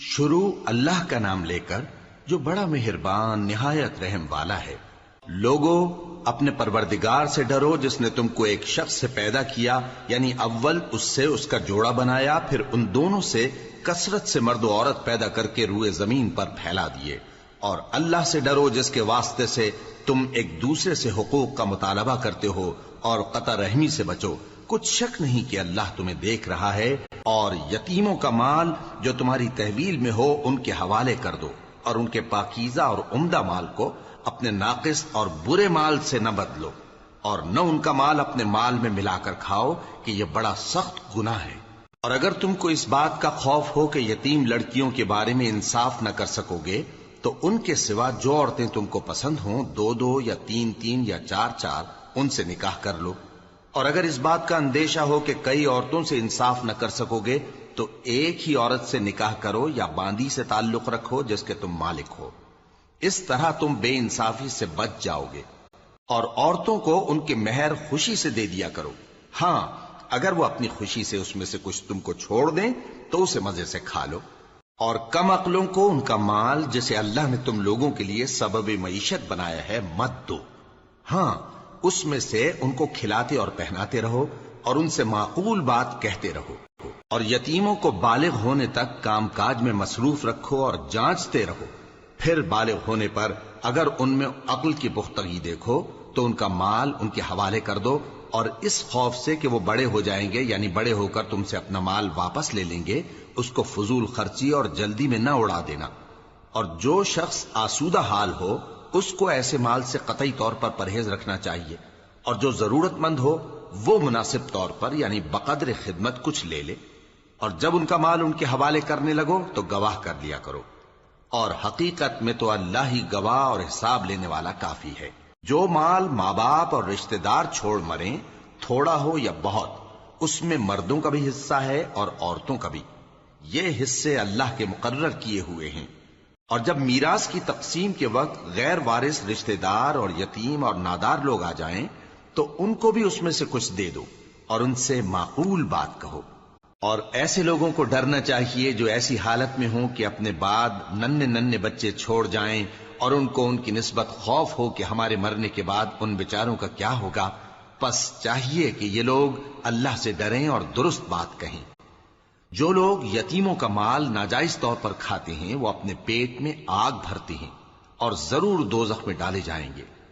شروع اللہ کا نام لے کر جو بڑا مہربان نہایت رحم والا ہے۔ لوگو اپنے پروردگار سے ڈرو جس نے تم کو ایک شخص سے پیدا کیا، یعنی اول اس سے اس کا جوڑا بنایا، پھر ان دونوں سے کثرت سے مرد و عورت پیدا کر کے روئے زمین پر پھیلا دیے۔ اور اللہ سے ڈرو جس کے واسطے سے تم ایک دوسرے سے حقوق کا مطالبہ کرتے ہو، اور قطع رحمی سے بچو۔ کچھ شک نہیں کہ اللہ تمہیں دیکھ رہا ہے۔ اور یتیموں کا مال جو تمہاری تحویل میں ہو ان کے حوالے کر دو، اور ان کے پاکیزہ اور عمدہ مال کو اپنے ناقص اور برے مال سے نہ بدلو، اور نہ ان کا مال اپنے مال میں ملا کر کھاؤ کہ یہ بڑا سخت گناہ ہے۔ اور اگر تم کو اس بات کا خوف ہو کہ یتیم لڑکیوں کے بارے میں انصاف نہ کر سکو گے تو ان کے سوا جو عورتیں تم کو پسند ہوں، دو دو یا تین تین یا چار چار ان سے نکاح کر لو۔ اور اگر اس بات کا اندیشہ ہو کہ کئی عورتوں سے انصاف نہ کر سکو گے تو ایک ہی عورت سے نکاح کرو یا باندی سے تعلق رکھو جس کے تم مالک ہو۔ اس طرح تم بے انصافی سے بچ جاؤ گے۔ اور عورتوں کو ان کے مہر خوشی سے دے دیا کرو، ہاں اگر وہ اپنی خوشی سے اس میں سے کچھ تم کو چھوڑ دیں تو اسے مزے سے کھا لو۔ اور کم عقلوں کو ان کا مال جسے اللہ نے تم لوگوں کے لیے سبب معیشت بنایا ہے مت دو، ہاں اس میں سے ان کو کھلاتے اور پہناتے رہو اور ان سے معقول بات کہتے رہو۔ اور یتیموں کو بالغ ہونے تک کام کاج میں مصروف رکھو اور جانچتے رہو، پھر بالغ ہونے پر اگر ان میں عقل کی پختگی دیکھو تو ان کا مال ان کے حوالے کر دو، اور اس خوف سے کہ وہ بڑے ہو جائیں گے، یعنی بڑے ہو کر تم سے اپنا مال واپس لے لیں گے، اس کو فضول خرچی اور جلدی میں نہ اڑا دینا۔ اور جو شخص آسودہ حال ہو اس کو ایسے مال سے قطعی طور پر پرہیز رکھنا چاہیے، اور جو ضرورت مند ہو وہ مناسب طور پر یعنی بقدر خدمت کچھ لے لے۔ اور جب ان کا مال ان کے حوالے کرنے لگو تو گواہ کر لیا کرو، اور حقیقت میں تو اللہ ہی گواہ اور حساب لینے والا کافی ہے۔ جو مال ماں باپ اور رشتہ دار چھوڑ مریں، تھوڑا ہو یا بہت، اس میں مردوں کا بھی حصہ ہے اور عورتوں کا بھی، یہ حصے اللہ کے مقرر کیے ہوئے ہیں۔ اور جب میراث کی تقسیم کے وقت غیر وارث رشتہ دار اور یتیم اور نادار لوگ آ جائیں تو ان کو بھی اس میں سے کچھ دے دو اور ان سے معقول بات کہو۔ اور ایسے لوگوں کو ڈرنا چاہیے جو ایسی حالت میں ہوں کہ اپنے بعد ننھے ننھے بچے چھوڑ جائیں اور ان کو ان کی نسبت خوف ہو کہ ہمارے مرنے کے بعد ان بیچاروں کا کیا ہوگا۔ پس چاہیے کہ یہ لوگ اللہ سے ڈریں اور درست بات کہیں۔ جو لوگ یتیموں کا مال ناجائز طور پر کھاتے ہیں وہ اپنے پیٹ میں آگ بھرتے ہیں اور ضرور دوزخ میں ڈالے جائیں گے۔